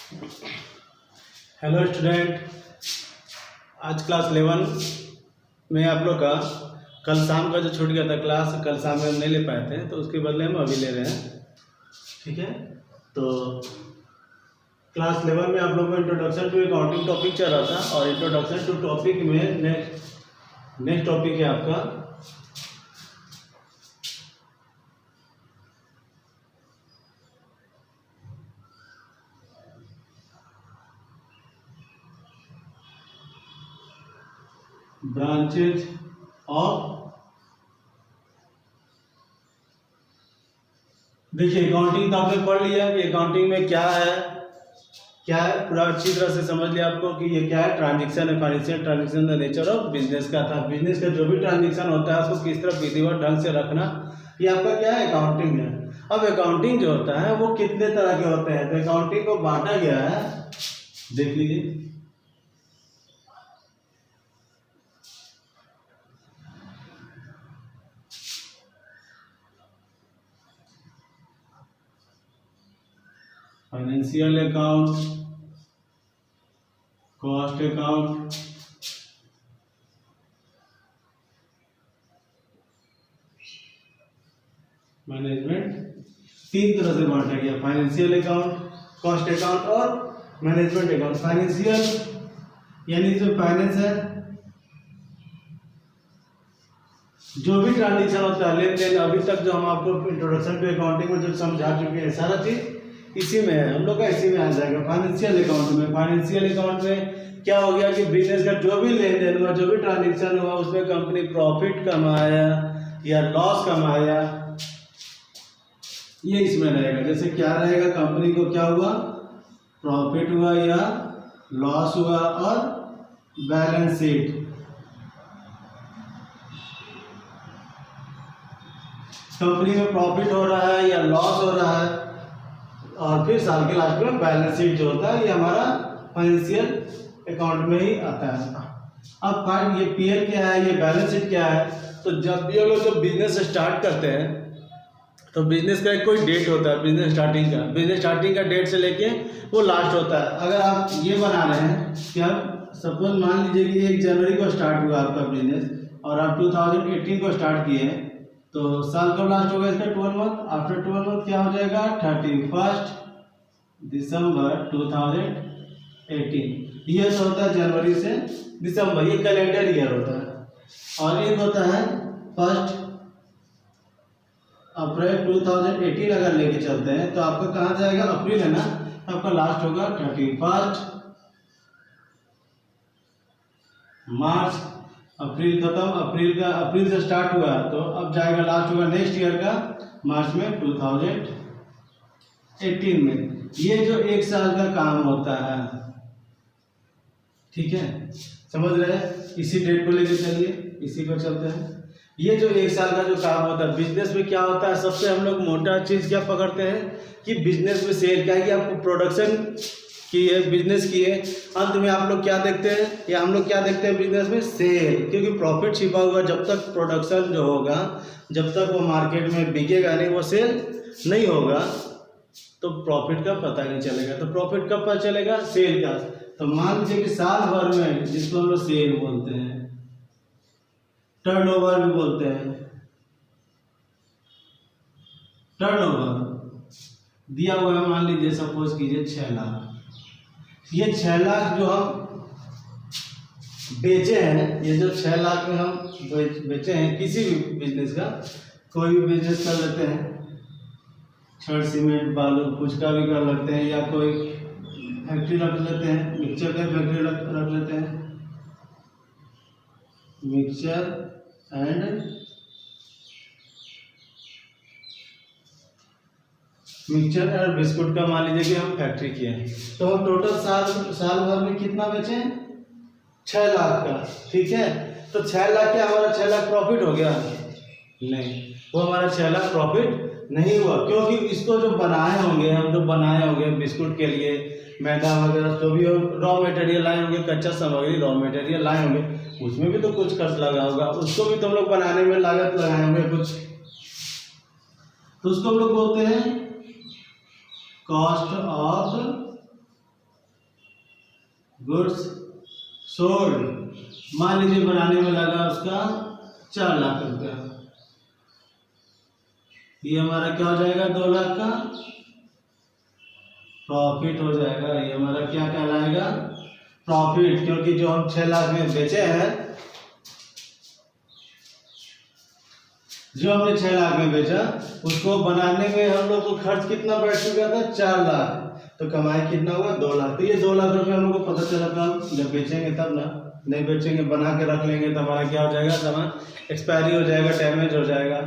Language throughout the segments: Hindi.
हेलो स्टूडेंट, आज क्लास 11 में आप लोग का कल शाम का जो छूट गया था क्लास, कल शाम में हम नहीं ले पाए थे, तो उसके बदले हम अभी ले रहे हैं। ठीक है, तो क्लास 11 में आप लोग को इंट्रोडक्शन टू अकाउंटिंग टॉपिक चल रहा था, और इंट्रोडक्शन टू टॉपिक में नेक्स्ट टॉपिक है आपका ब्रांचेज ऑफ। देखिए, अकाउंटिंग तो आपने पढ़ लिया कि अकाउंटिंग में क्या है पूरा अच्छी तरह से समझ लिया आपको कि ये क्या है। ट्रांजैक्शन है, financial transaction the nature of business का था। बिजनेस का जो भी ट्रांजैक्शन होता है उसको किस तरह विधिवत ढंग से रखना, ये आपका क्या है, अकाउंटिंग है। अब अकाउंटिंग जो होता है वो कितने तरह के होते हैं, तो अकाउंटिंग को बांटा गया है, देख लीजिए। Financial account, cost account, management, तीन तरह से बांटा गया। फाइनेंशियल अकाउंट, कॉस्ट अकाउंट और मैनेजमेंट अकाउंट। फाइनेंशियल यानी जो फाइनेंस है, जो भी ट्रांजेक्शन होता है, लेन देन, अभी तक जो हम आपको इंट्रोडक्शन टू अकाउंटिंग में जो समझा चुके हैं, सारा चीज इसी में है, हम लोग का इसी में आ जाएगा। फाइनेंशियल अकाउंट में, फाइनेंशियल अकाउंट में क्या हो गया कि बिजनेस का जो भी लेन देन हुआ, जो भी ट्रांजेक्शन हुआ, उसमें कंपनी प्रॉफिट कमाया या लॉस कमाया, ये इसमें रहेगा। जैसे क्या रहेगा, कंपनी को क्या हुआ, प्रॉफिट हुआ या लॉस हुआ, और बैलेंस शीट। कंपनी में प्रॉफिट हो रहा है या लॉस हो रहा है, और फिर साल के लास्ट में बैलेंस शीट जो होता है, ये हमारा फाइनेंशियल अकाउंट में ही आता है। अब ये पीएल क्या है, ये बैलेंस शीट क्या है। तो जब भी हम लोग जब बिजनेस स्टार्ट करते हैं तो बिजनेस का एक कोई डेट होता है, बिजनेस स्टार्टिंग का डेट से लेके वो लास्ट होता है। अगर आप ये बना रहे हैं कि आप सपोज मान लीजिए कि 1 जनवरी को स्टार्ट हुआ आपका बिजनेस, और आप 2018 को स्टार्ट किए हैं, तो साल कब लास्ट होगा इसका, 12 मंथ। आफ्टर 12 मंथ क्या हो जाएगा, 31 दिसंबर 2018। ये तो होता है जनवरी से दिसंबर, ये कैलेंडर ईयर होता है। और एक होता है 1 अप्रैल 2018। अगर लेके चलते हैं तो आपका कहाँ जाएगा, अप्रैल है ना, आपका लास्ट होगा 31 मार्च। अप्रैल खत्म, अप्रैल से स्टार्ट हुआ, तो अब जाएगा लास्ट होगा नेक्स्ट ईयर का मार्च में 2018 में। ये जो 1 साल का काम होता है, ठीक है, समझ रहे हैं। इसी डेट को लेकर चलिए, इसी पर चलते हैं। ये जो 1 साल का जो काम होता है बिजनेस में, क्या होता है, सबसे हम लोग मोटा चीज क्या पकड़ते हैं कि बिजनेस में सेल क्या है, कि आपको प्रोडक्शन की है, बिजनेस की है, अंत में आप लोग क्या देखते हैं, या हम लोग क्या देखते हैं बिजनेस में, सेल। क्योंकि प्रॉफिट छिपा हुआ, जब तक प्रोडक्शन जो होगा, जब तक वो मार्केट में बिकेगा नहीं, वो सेल नहीं होगा, तो प्रॉफिट का पता नहीं चलेगा। तो प्रॉफिट कब पता चलेगा, सेल का। तो मान लीजिए कि साल भर में, जिसको हम लोग सेल बोलते हैं, टर्नओवर भी बोलते हैं, टर्नओवर दिया हुआ है, मान लीजिए सपोज कीजिए 6 लाख। ये 6 लाख जो हम बेचे हैं, ये जो 6 लाख में हम बेचे हैं, किसी भी बिजनेस का, कोई भी बिजनेस कर लेते हैं, छड़ सीमेंट बालू कुछ का भी कर लेते हैं, या कोई फैक्ट्री रख लेते हैं, मिक्सचर का फैक्ट्री रख लेते हैं, मिक्सचर एंड बिस्कुट का मान लीजिए कि हम फैक्ट्री किए हैं, तो हम टोटल साल भर में कितना बेचे, 6 लाख का। ठीक है, तो 6 लाख क्या हमारा 6 लाख प्रॉफिट हो गया, नहीं, वो हमारा 6 लाख प्रॉफिट नहीं हुआ। क्योंकि इसको जो बनाए होंगे, हम जो बनाए होंगे बिस्कुट के लिए, मैदा वगैरह जो भी रॉ मटेरियल लाए होंगे, कच्चा सामग्री रॉ मटेरियल लाए होंगे, उसमें भी तो कुछ खर्च लगा होगा, उसको भी तो हम लोग बनाने में लागत लगाए होंगे कुछ, तो उसको हम लोग बोलते हैं कॉस्ट ऑफ गुड्स सोल्ड, मान लीजिए बनाने में लगा उसका 4 लाख रुपया, ये हमारा क्या हो जाएगा 2 लाख का प्रॉफिट हो जाएगा। ये हमारा क्या कहलाएगा प्रॉफिट, क्योंकि जो हम 6 लाख में बेचे हैं, जो हमने 6 लाख में बेचा उसको बनाने में हम लोग को खर्च कितना बैठ चुका था 4 लाख, तो कमाई कितना हुआ 2 लाख। तो ये 2 लाख रुपये हम लोग को पता चला था, जब बेचेंगे तब ना, नहीं बेचेंगे बना के रख लेंगे तो हमारा क्या हो जाएगा सामान एक्सपायरी हो जाएगा, डैमेज हो जाएगा,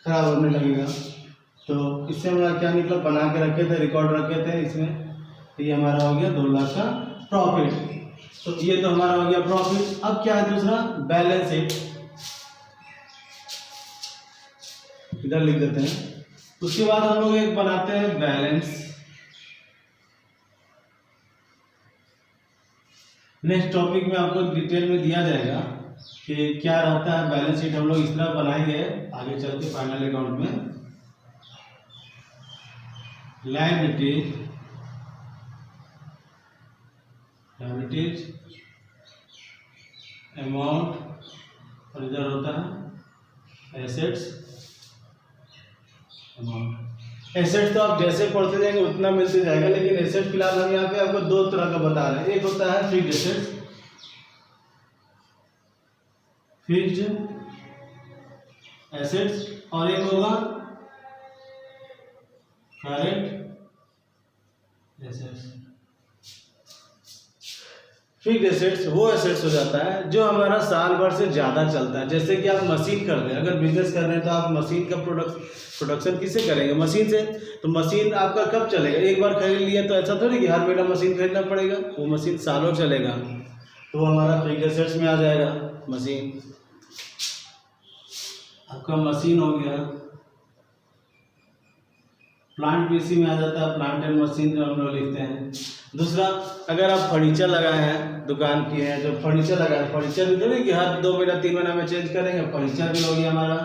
खराब होने लगेगा। तो इससे हमारा क्या निकला, बना के रखे थे, रिकॉर्ड रखे थे इसमें, तो ये हमारा हो गया 2 लाख का प्रॉफिट। तो ये तो हमारा हो गया प्रॉफिट। अब क्या है दूसरा बैलेंस शीट, इधर लिख देते हैं। उसके बाद हम लोग एक बनाते हैं बैलेंस। नेक्स्ट टॉपिक में आपको डिटेल में दिया जाएगा कि क्या रहता है बैलेंस शीट, हम लोग इस तरह बनाएंगे आगे चल के फाइनल अकाउंट में। लायबिलिटीज, अमाउंट, और इधर होता है एसेट्स, अमाउंट। एसेट तो आप जैसे पढ़ते जाएंगे उतना मिलते जाएगा, लेकिन एसेट फिलहाल हम यहाँ पे आपको 2 तरह का बता रहे हैं। एक होता है फिक्स्ड एसेट्स, फिक्स्ड एसेट्स, और एक होगा करेंट एसेट्स। फिक्स्ड एसेट्स वो एसेट्स हो जाता है जो हमारा साल भर से ज़्यादा चलता है। जैसे कि आप मशीन कर रहे हैं, अगर बिजनेस कर रहे हैं तो आप मशीन का प्रोडक्शन किससे करेंगे, मशीन से। तो मशीन आपका कब चलेगा, एक बार खरीद लिया तो ऐसा थोड़ी कि हर महीना मशीन खरीदना पड़ेगा, वो मशीन सालों चलेगा। तो वो हमारा फिक्स्ड एसेट्स में आ जाएगा मशीन। आपका मशीन हो गया, प्लांट पीसी में आ जाता है, प्लांट एंड मशीन जो हम लोग लिखते हैं। दूसरा, अगर आप फर्नीचर लगाए हैं, दुकान की है जो फर्नीचर लगाए, फर्नीचर भी तो नहीं कि हर 2 महीना 3 महीना में चेंज करेंगे, फर्नीचर भी हो गया हमारा।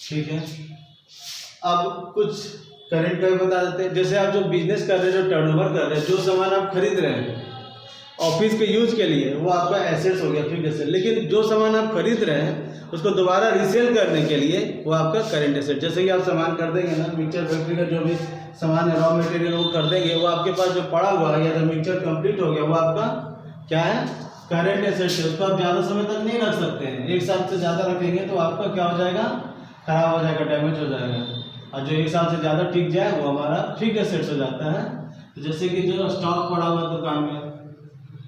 ठीक है, अब कुछ करेंट का बता देते हैं। जैसे आप जो बिजनेस कर रहे हैं, जो टर्नओवर कर रहे हैं, जो सामान आप खरीद रहे हैं ऑफिस के यूज के लिए, वो आपका एसेट्स हो गया फिक्स्ड एसेट। लेकिन जो सामान आप खरीद रहे हैं उसको दोबारा रीसेल करने के लिए वो आपका करेंट एसेट। जैसे कि आप सामान कर देंगे ना, मिक्सचर फैक्ट्री का जो भी सामान है, रॉ मटेरियल वो कर देंगे, वो आपके पास जो पड़ा हुआ है या जो मिक्सचर कंप्लीट हो गया वो आपका क्या है करेंट एसेट है। उसको आप ज़्यादा समय तक नहीं रख सकते हैं, 1 साल से ज़्यादा रखेंगे तो आपका क्या हो जाएगा, खराब हो जाएगा, डैमेज हो जाएगा। और जो 1 साल से ज़्यादा टिक जाए वो हमारा फिक्स्ड एसेट्स हो जाता है। तो जैसे कि जो स्टॉक पड़ा हुआ दुकान में,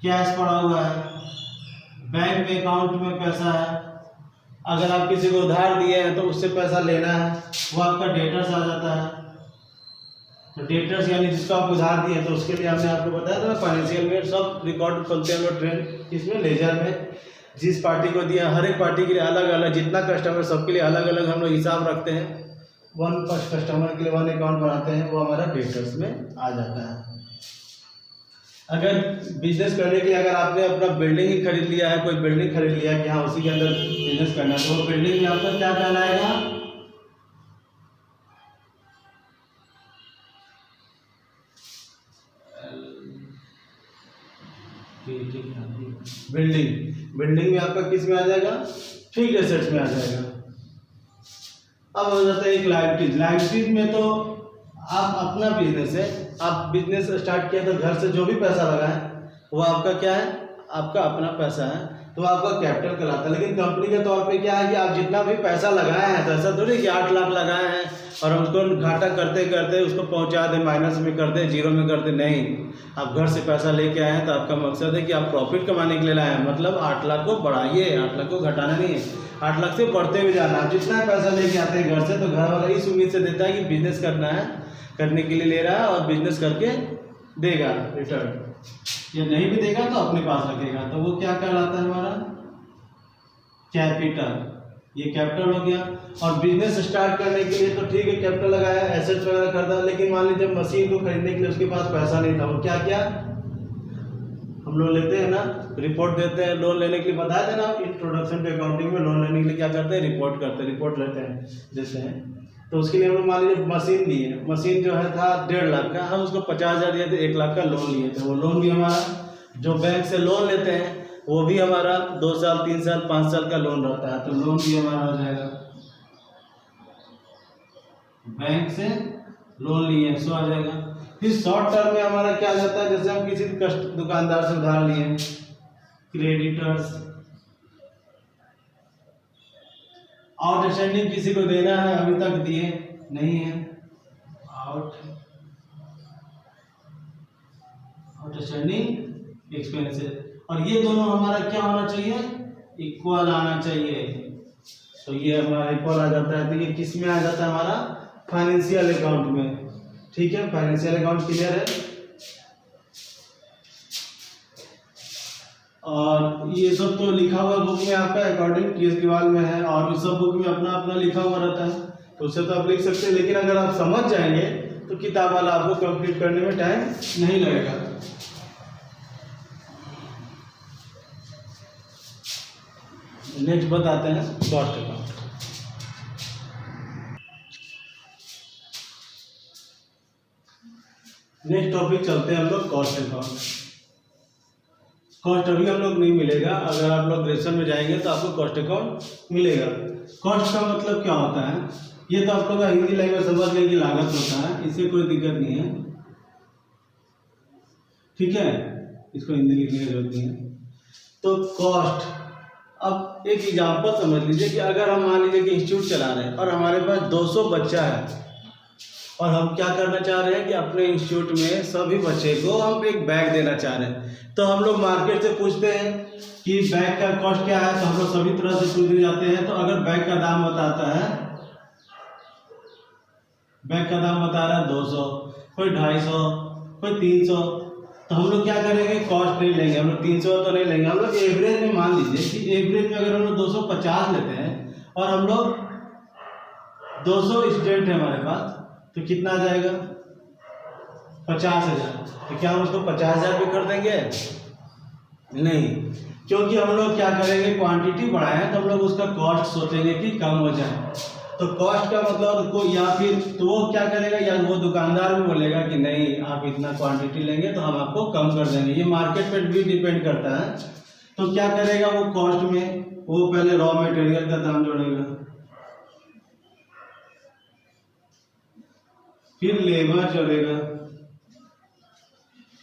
कैश पड़ा हुआ है, बैंक में अकाउंट में पैसा है, अगर आप किसी को उधार दिए हैं तो उससे पैसा लेना है, वो आपका डेटर्स आ जाता है। तो डेटर्स यानी जिसको आप उधार दिए तो उसके लिए हमने आपको बताया था ना, फाइनेंशियल में सब रिकॉर्ड खोलते हैं लोग ट्रेंड, इसमें लेजर में जिस पार्टी को दिया, हर एक पार्टी के लिए अलग अलग, जितना कस्टमर सबके लिए अलग अलग हम लोग हिसाब रखते हैं। 1 कस्टमर के लिए 1 अकाउंट बनाते हैं, वो हमारा डेटर्स में आ जाता है। अगर बिजनेस करने के लिए अगर आपने अपना बिल्डिंग ही खरीद लिया है, कोई बिल्डिंग खरीद लिया है कि हाँ उसी के अंदर बिजनेस करना है, तो वो बिल्डिंग में आपका क्या कहलाएगा, बिल्डिंग में आपका किस में आ जाएगा, फिक्स्ड एसेट्स में आ जाएगा। अब हो जाता है एक लायबिलिटीज में तो आप अपना बिजनेस है, आप बिजनेस स्टार्ट किया तो घर से जो भी पैसा लगा है वो आपका क्या है, आपका अपना पैसा है, तो आपका कैपिटल कहलाता है। लेकिन कंपनी के तौर पे क्या है कि आप जितना भी पैसा लगाए हैं, तो ऐसा थोड़ी कि 8 लाख लगाए हैं और हम उसको घाटा करते करते उसको पहुंचा दें, माइनस में कर दें, जीरो में कर दें, नहीं। आप घर से पैसा लेके आए हैं तो आपका मकसद है कि आप प्रॉफिट कमाने के लिए लाए हैं, मतलब 8 लाख को बढ़ाइए, 8 लाख को घटाना नहीं है, 8 लाख से बढ़ते हुए जाना। आप जितना पैसा लेके आते हैं घर से, तो घर वाला इस उम्मीद से देता है कि बिजनेस करना है, करने के लिए ले रहा है और बिजनेस करके देगा रिटर्न, या नहीं भी देगा तो अपने पास रखेगा, तो वो क्या कहलाता है हमारा कैपिटल। ये कैपिटल हो गया। और बिजनेस स्टार्ट करने के लिए तो ठीक है कैपिटल लगाया, एसेट्स वगैरह खरीदा, लेकिन मान लीजिए मशीन को खरीदने के लिए उसके पास पैसा नहीं था, वो क्या क्या हम लोग लेते हैं ना, रिपोर्ट देते हैं। लोन लेने के लिए बताया था ना इंट्रोडक्शन टू अकाउंटिंग में, लोन लेने के लिए क्या करते हैं, रिपोर्ट करते हैं, रिपोर्ट लेते हैं, देते हैं। तो उसके लिए हम लोग मान लीजिए मशीन लिए, मशीन जो है था 1.5 लाख का, हम उसको 50,000 दिए थे, 1 लाख का लोन लिए थे। वो लोन भी हमारा जो बैंक से लोन लेते हैं वो भी हमारा 2 साल 3 साल 5 साल का लोन रहता है, तो लोन भी हमारा हो जाएगा। बैंक से लोन लिए 100 आ जाएगा। फिर शॉर्ट टर्म में हमारा क्या आ जाता है, जैसे हम किसी दुकानदार से उधार लिए, क्रेडिटर्स, आउटस्टैंडिंग किसी को देना है, अभी तक दिए नहीं है, आउटस्टैंडिंग एक्सपेंसेस, और ये दोनों हमारा क्या होना चाहिए, इक्वल आना चाहिए। तो ये हमारा इक्वल आ जाता है, तो ये किस में आ जाता है, हमारा फाइनेंशियल अकाउंट में। ठीक है, फाइनेंशियल अकाउंट क्लियर है। और ये सब तो लिखा हुआ बुक में आपका अकॉर्डिंग केजरीवाल में है, और सब बुक में अपना अपना लिखा हुआ रहता है, तो उससे तो आप लिख सकते हैं। लेकिन अगर आप समझ जाएंगे तो किताब वाला आपको कंप्लीट करने में टाइम नहीं लगेगा। नेक्स्ट बताते हैं कॉस्ट अकाउंट। नेक्स्ट टॉपिक चलते हैं हम लोग कॉस्ट अकाउंट। कॉस्ट अभी हम लोग नहीं मिलेगा, अगर आप लोग ग्रेजुएशन में जाएंगे तो आपको कॉस्ट अकाउंट मिलेगा। कॉस्ट का मतलब क्या होता है, ये तो आप लोग हिंदी लैंग्वेज समझ लें कि लागत होता है, इससे कोई दिक्कत नहीं है। ठीक है, इसको हिंदी लिखने की जरूरत नहीं है। तो कॉस्ट, अब एक एग्जांपल समझ लीजिए कि अगर हम मान लीजिए कि इंस्टीट्यूट चला रहे हैं और हमारे पास 200 बच्चा है, और हम क्या करना चाह रहे हैं कि अपने इंस्टीट्यूट में सभी बच्चे को हम एक बैग देना चाह रहे हैं। तो हम लोग मार्केट से पूछते हैं कि बैग का कॉस्ट क्या है, तो हम लोग सभी तरह से पूछ जाते हैं। तो अगर बैग का दाम बताता है, बैग का दाम बता रहा है 200, कोई 250, कोई 300, तो हम लोग क्या करेंगे, कॉस्ट नहीं लेंगे, हम लोग 300 तो नहीं लेंगे, हम लोग एवरेज में मान लीजिए कि एवरेज में अगर हम लोग 250 लेते हैं और हम लोग 200 स्टूडेंट है हमारे पास, तो कितना आ जाएगा, 50,000। तो क्या हम उसको 50,000 पे कर देंगे, नहीं, क्योंकि हम लोग क्या करेंगे, क्वांटिटी बढ़ाएं तो हम लोग उसका कॉस्ट सोचेंगे कि कम हो जाए। तो कॉस्ट का मतलब को, या फिर तो वो क्या करेगा, या वो दुकानदार भी बोलेगा कि नहीं आप इतना क्वांटिटी लेंगे तो हम आपको कम कर देंगे, ये मार्केट पे भी डिपेंड करता है। तो क्या करेगा वो कॉस्ट में, वो पहले रॉ मटेरियल का दाम जोड़ेगा, फिर लेबर जोड़ेगा,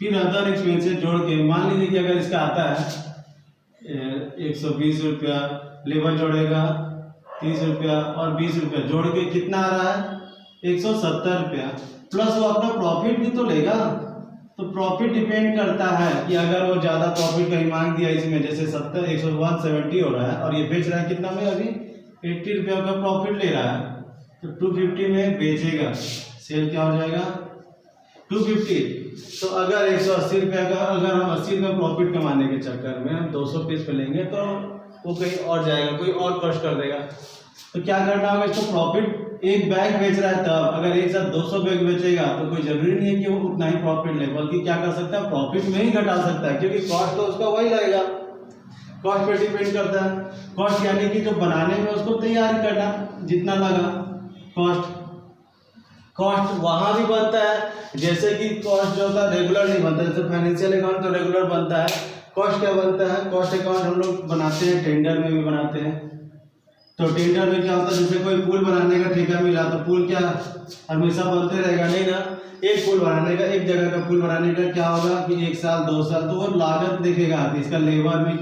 फिर अदर एक्सपेंसेस जोड़ के, मान लीजिए कि अगर इसका आता है 120 रुपया, लेबर जोड़ेगा 30 रुपया और 20 रुपया, जोड़ के कितना आ रहा है, 170 रुपया, प्लस वो अपना प्रॉफिट भी तो लेगा। तो प्रॉफिट डिपेंड करता है कि अगर वो ज़्यादा प्रॉफिट कहीं मांग दिया इसमें, जैसे 170 हो रहा है और ये बेच रहा है कितना में, अभी 80 रुपया का प्रॉफिट ले रहा है, तो 250 में बेचेगा, सेल क्या हो जाएगा 250। तो अगर 180 रुपया का, अगर हम 80 रुपया प्रॉफिट कमाने के चक्कर में हम 200 पीस पे लेंगे तो वो कहीं और जाएगा, कोई और कॉस्ट कर देगा। तो क्या करना होगा, इसको प्रॉफिट, एक बैग बेच रहा है तब अगर एक साथ 200 बैग बेचेगा तो कोई जरूरी नहीं है कि वो उतना ही प्रॉफिट ले, बल्कि क्या कर सकता है, प्रॉफिट में ही घटा सकता है, क्योंकि कॉस्ट तो उसका वही लगेगा, कॉस्ट पे डिपेंड करता है। कॉस्ट यानी कि जो बनाने में उसको तैयारी करना जितना लगा कॉस्ट। कॉस्ट वहाँ भी बनता है, जैसे कि कॉस्ट जो होता है रेगुलर नहीं बनता, जैसे फाइनेंशियल अकाउंट तो रेगुलर बनता है। कॉस्ट क्या बनता है, कॉस्ट अकाउंट हम लोग बनाते हैं, टेंडर में भी बनाते हैं। तो टेंडर में क्या होता है, जैसे कोई पुल बनाने का ठेका मिला तो पुल क्या हमेशा बनते रहेगा, नहीं ना। एक पुल बनाने का, एक जगह का पुल बनाने का क्या होगा कि 1 साल 2 साल, तो वो लागत देखेगा, इसका लेबर में,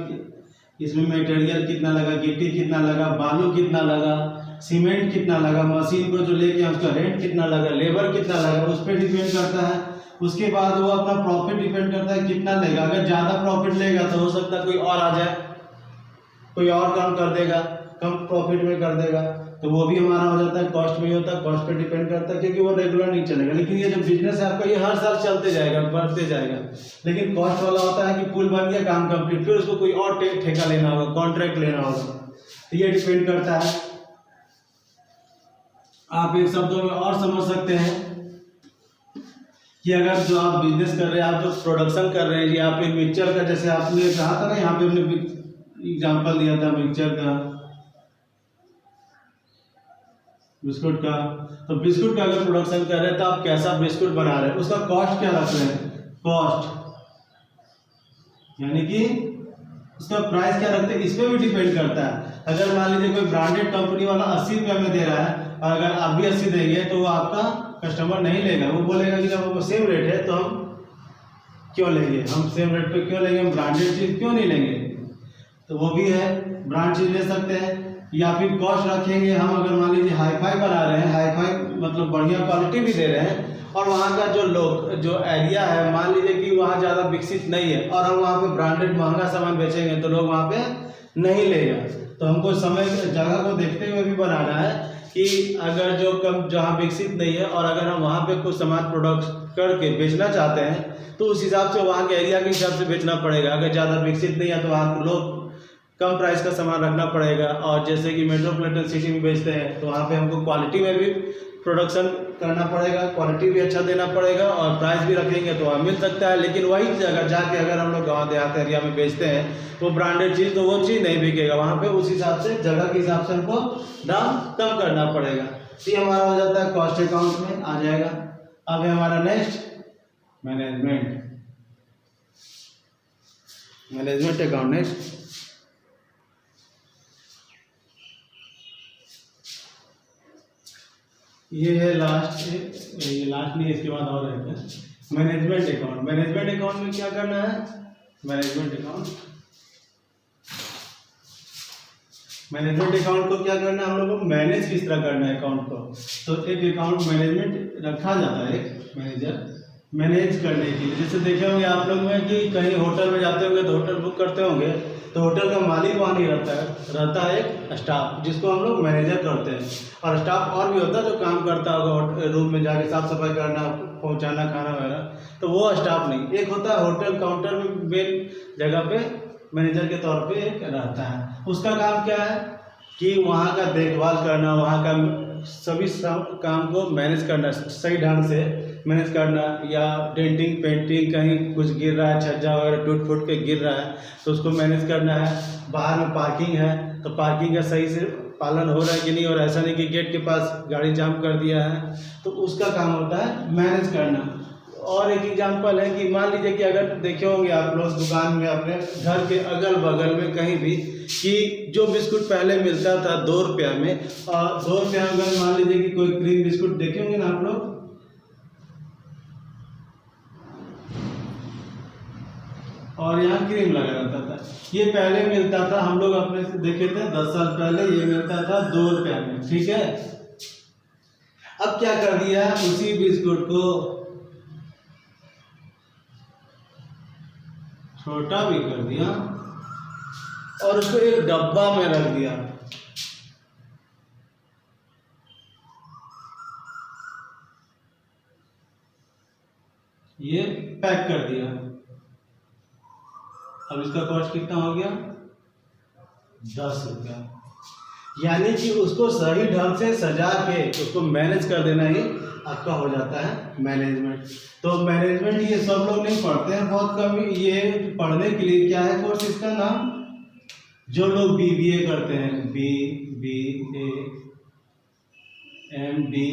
इसमें मटेरियल कितना लगा, गिट्टी कितना लगा, बालू कितना लगा, सीमेंट कितना लगा, मशीन को जो लेके उसका रेंट कितना लगा, लेबर कितना लगा, उस पर डिपेंड करता है। उसके बाद वो अपना प्रॉफिट डिपेंड करता है कितना लेगा। अगर ज़्यादा प्रॉफिट लेगा तो हो सकता है कोई और आ जाए, कोई और काम कर देगा, कम प्रॉफिट में कर देगा, तो वो भी हमारा हो जाता है, कॉस्ट में ही होता है, कॉस्ट पे डिपेंड करता है, क्योंकि वो रेगुलर नहीं चलेगा। लेकिन ये जो बिजनेस है आपका, ये हर साल चलते जाएगा, बढ़ते जाएगा। लेकिन कॉस्ट वाला होता है कि पुल बन गया, काम कंप्लीट, फिर उसको कोई और ठेका लेना होगा, कॉन्ट्रैक्ट लेना होगा, तो ये डिपेंड करता है। आप एक शब्दों में और समझ सकते हैं कि अगर जो आप बिजनेस कर रहे हैं, आप जो प्रोडक्शन कर रहे हैं, ये आप एक मिक्सचर का, जैसे आपने कहा था ना, यहाँ पे हमने एग्जांपल दिया था मिक्सचर का, बिस्कुट का, तो बिस्कुट का अगर प्रोडक्शन कर रहे हैं तो आप कैसा बिस्कुट बना रहे हैं, उसका कॉस्ट क्या रख रहे हैं, कॉस्ट यानी कि उसका प्राइस क्या रखते हैं, इस पर भी डिपेंड करता है। अगर मान लीजिए कोई ब्रांडेड कंपनी वाला 80 रुपये में दे रहा है और अगर आप भी 80 देंगे तो वो आपका कस्टमर नहीं लेगा, वो बोलेगा कि जब हमको सेम रेट है तो हम क्यों लेंगे, हम सेम रेट पे क्यों लेंगे, हम ब्रांडेड चीज़ क्यों नहीं लेंगे। तो वो भी है, ब्रांड चीज़ ले सकते हैं। या फिर कॉस्ट रखेंगे हम, अगर मान लीजिए हाई फाई बना रहे हैं, हाई फाई मतलब बढ़िया क्वालिटी भी दे रहे हैं और वहाँ का जो एरिया है मान लीजिए कि वहाँ ज़्यादा विकसित नहीं है और हम वहाँ पे ब्रांडेड महंगा सामान बेचेंगे तो लोग वहाँ पे नहीं लेगा। तो हमको समय जगह को देखते हुए भी बनाना है कि अगर जो कम जहाँ विकसित नहीं है और अगर हम वहाँ पे कुछ सामान प्रोडक्ट करके बेचना चाहते हैं तो उस हिसाब से वहाँ के एरिया के हिसाब से बेचना पड़ेगा। अगर ज़्यादा विकसित नहीं है तो वहाँ लोग कम प्राइस का सामान रखना पड़ेगा। और जैसे कि मेट्रोपॉलिटन सिटी में बेचते हैं तो वहाँ पे हमको क्वालिटी में भी प्रोडक्शन करना पड़ेगा, क्वालिटी भी अच्छा देना पड़ेगा और प्राइस भी रखेंगे तो वहाँ मिल सकता है। लेकिन वही जगह जाके अगर हम लोग गाँव देहात एरिया में बेचते हैं वो ब्रांडेड चीज़ तो वो चीज़ नहीं बिकेगा, वहाँ पे उस हिसाब से जगह के हिसाब से हमको दाम कम करना पड़ेगा। तो ये हमारा हो जाता है कॉस्ट अकाउंट में आ जाएगा। अब है हमारा नेक्स्ट मैनेजमेंट अकाउंट। नेक्स्ट ये है लास्ट, ये लास्ट नहीं, इसके बाद और रहते हैं मैनेजमेंट अकाउंट। मैनेजमेंट अकाउंट में क्या करना है, मैनेजमेंट अकाउंट को क्या करना है, हम लोग को मैनेज किस तरह करना है अकाउंट को। तो एक अकाउंट मैनेजमेंट रखा जाता है, एक मैनेजर मैनेज करने के लिए। जैसे देखे होंगे आप लोग में कि कहीं होटल में जाते होंगे तो होटल बुक करते होंगे तो होटल का मालिक वहाँ नहीं रहता है, रहता है एक स्टाफ जिसको हम लोग मैनेजर करते हैं। और स्टाफ और भी होता है जो काम करता होगा रूम में जाके साफ सफाई करना, पहुँचाना खाना वगैरह, तो वो स्टाफ नहीं। एक होता है होटल काउंटर में मेन जगह पे मैनेजर के तौर पे एक रहता है। उसका काम क्या है कि वहाँ का देखभाल करना, वहाँ का सभी काम को मैनेज करना, सही ढंग से मैनेज करना। या डेंटिंग पेंटिंग कहीं कुछ गिर रहा है, छज्जा वगैरह टूट फूट के गिर रहा है तो उसको मैनेज करना है। बाहर में पार्किंग है तो पार्किंग का सही से पालन हो रहा है कि नहीं, और ऐसा नहीं कि गेट के पास गाड़ी जाम कर दिया है, तो उसका काम होता है मैनेज करना। और एक एग्जांपल है कि मान लीजिए कि अगर देखे होंगे आप लोग दुकान में अपने घर के अगल बगल में कहीं भी कि जो बिस्कुट पहले मिलता था 2 रुपया में, और 2 रुपया में अगर मान लीजिए कि कोई क्रीम बिस्कुट देखे होंगे ना आप लोग, और यहाँ क्रीम लगा रहता था, ये पहले मिलता था, हम लोग अपने से देखे थे 10 साल पहले ये मिलता था 2 रुपया में, ठीक है। अब क्या कर दिया, उसी बिस्कुट को छोटा भी कर दिया और उसको एक डब्बा में रख दिया। ये पैक कर दिया। अब इसका कॉस्ट कितना हो गया, 10 रुपया। यानी कि उसको सही ढंग से सजा के उसको मैनेज कर देना ही आपका हो जाता है मैनेजमेंट। तो मैनेजमेंट ये सब लोग नहीं पढ़ते हैं, बहुत कम। ये पढ़ने के लिए क्या है कोर्स, इसका नाम, जो लोग BBA करते हैं, BBA MBA,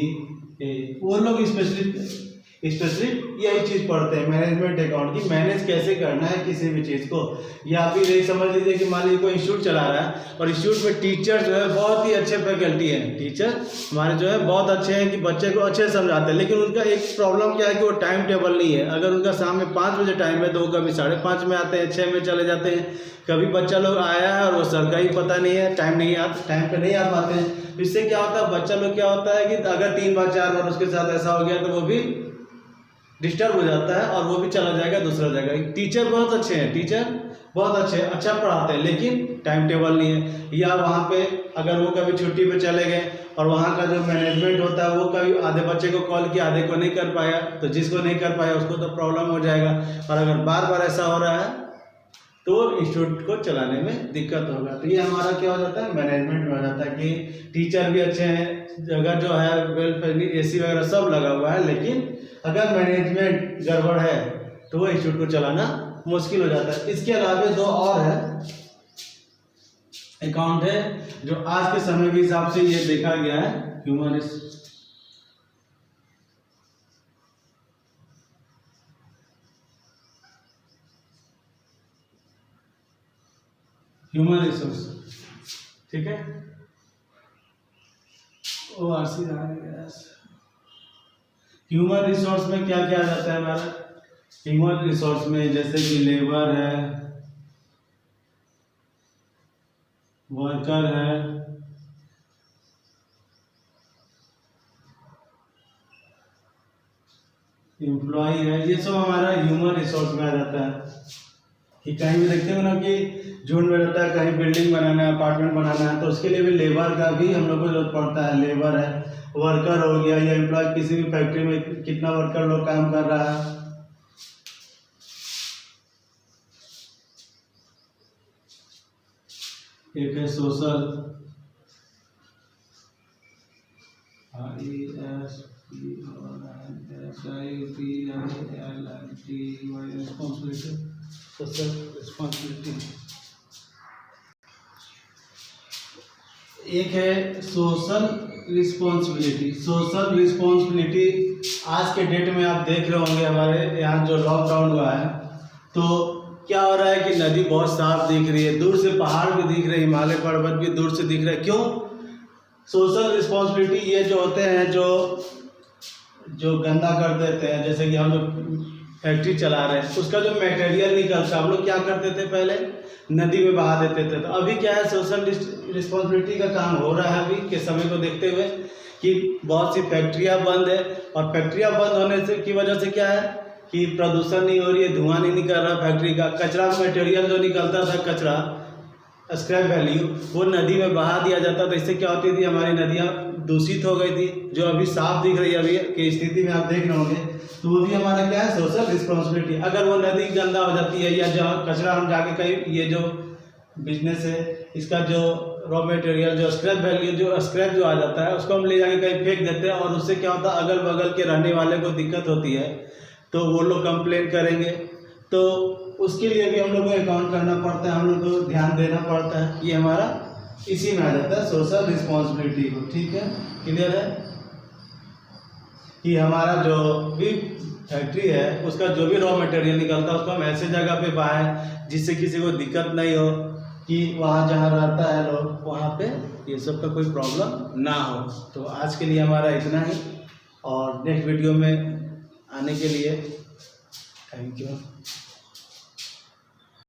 वो लोग स्पेशली यही चीज़ पढ़ते हैं, मैनेजमेंट अकाउंट की मैनेज कैसे करना है किसी भी चीज़ को। या फिर एक समझ लीजिए कि मान लीजिए कोई इंस्टीट्यूट चला रहा है और इंस्टीट्यूट में टीचर जो है बहुत ही अच्छे फैकल्टी हैं, टीचर हमारे जो है बहुत अच्छे हैं कि बच्चे को अच्छे समझाते हैं, लेकिन उनका एक प्रॉब्लम क्या है कि वो टाइम टेबल नहीं है। अगर उनका शाम में 5 बजे टाइम है तो वो कभी 5:30 में आते हैं, 6 में चले जाते हैं। कभी बच्चा लोग आया है और वो सर का ही पता नहीं है, टाइम पे नहीं आ पाते हैं। इससे क्या होता है, बच्चा लोग क्या होता है कि अगर 3 बार 4 बार उसके साथ ऐसा हो गया तो वो भी डिस्टर्ब हो जाता है और वो भी चला जाएगा दूसरा जगह। टीचर बहुत अच्छे हैं, टीचर बहुत अच्छे, अच्छा पढ़ाते हैं, लेकिन टाइम टेबल नहीं है। या वहाँ पे अगर वो कभी छुट्टी पे चले गए और वहाँ का जो मैनेजमेंट होता है वो कभी आधे बच्चे को कॉल किया, आधे को नहीं कर पाया, तो जिसको नहीं कर पाया उसको तो प्रॉब्लम हो जाएगा। और अगर बार बार ऐसा हो रहा है तो इंस्टीट्यूट को चलाने में दिक्कत होगा। तो ये हमारा क्या हो जाता है, मैनेजमेंट में हो जाता है कि टीचर भी अच्छे हैं, जगह जो है वेल AC वगैरह सब लगा हुआ है, लेकिन अगर मैनेजमेंट गड़बड़ है तो वो इंस्टीट्यूट को चलाना मुश्किल हो जाता है। इसके अलावा 2 और है अकाउंट है जो आज के समय के हिसाब से ये देखा गया है ह्यूमन रिसोर्स, ठीक है। ह्यूमन रिसोर्स में क्या क्या आ जाता है हमारा? ह्यूमन रिसोर्स में जैसे कि लेबर है, वर्कर है, एम्प्लॉय है, ये सब हमारा ह्यूमन रिसोर्स में आ जाता है। कि कहीं भी देखते हो ना कि झुंड में रहता है, कहीं बिल्डिंग बनाना है, अपार्टमेंट बनाना है, तो उसके लिए भी लेबर का भी हम लोग को जरूरत पड़ता है। लेबर है, वर्कर हो गया, या एम्प्लॉय, किसी भी फैक्ट्री में कितना वर्कर लोग काम कर रहा है। एक है सोशल, सोशल रिस्पॉन्सिबिलिटी। एक है सोशल रिस्पॉन्सिबिलिटी। सोशल रिस्पॉन्सिबिलिटी आज के डेट में आप देख रहे होंगे, हमारे यहाँ जो लॉकडाउन हुआ है, तो क्या हो रहा है कि नदी बहुत साफ दिख रही है, दूर से पहाड़ भी दिख रहे हैं, हिमालय पर्वत भी दूर से दिख रहे हैं। क्यों? सोशल रिस्पॉन्सिबिलिटी ये जो होते हैं, जो गंदा कर देते हैं, जैसे कि हम जो फैक्ट्री चला रहे हैं, उसका जो मटेरियल निकलता है, हम लोग क्या करते थे, पहले नदी में बहा देते थे। तो अभी क्या है, सोशल रिस्पॉन्सिबिलिटी का काम हो रहा है अभी के समय को देखते हुए, कि बहुत सी फैक्ट्रियाँ बंद है, और फैक्ट्रियाँ बंद होने से की वजह से क्या है कि प्रदूषण नहीं हो रही है, धुआं नहीं निकल रहा फैक्ट्री का, कचरा मटेरियल जो निकलता था, कचरा स्क्रैप वैल्यू, वो नदी में बहा दिया जाता था। इससे क्या होती थी, हमारी नदियाँ दूषित हो गई थी, जो अभी साफ दिख रही है अभी की स्थिति में आप देख रहे होंगे। तो वो भी हमारा क्या है, सोशल रिस्पॉन्सिबिलिटी। अगर वो नदी गंदा हो जाती है, या जहाँ कचरा हम जाके कहीं, ये जो बिजनेस है, इसका जो रॉ मटेरियल, जो स्क्रैप वैल्यू, जो स्क्रैप जो आ जाता है, उसको हम ले जाके कहीं फेंक देते हैं, और उससे क्या होता है, अगल बगल के रहने वाले को दिक्कत होती है, तो वो लोग कंप्लेन करेंगे। तो उसके लिए भी हम लोग को अकाउंट करना पड़ता है, हम लोग को ध्यान देना पड़ता है। ये हमारा इसी में आ जाता है, सोशल रिस्पॉन्सिबिलिटी को। ठीक है, क्लियर है कि हमारा जो भी फैक्ट्री है, उसका जो भी रॉ मटेरियल निकलता है, उसको हम ऐसे जगह पे बहाएं जिससे किसी को दिक्कत नहीं हो, कि वहाँ जहाँ रहता है लोग, वहाँ पे ये सब का कोई प्रॉब्लम ना हो। तो आज के लिए हमारा इतना ही, और नेक्स्ट वीडियो में आने के लिए थैंक यू।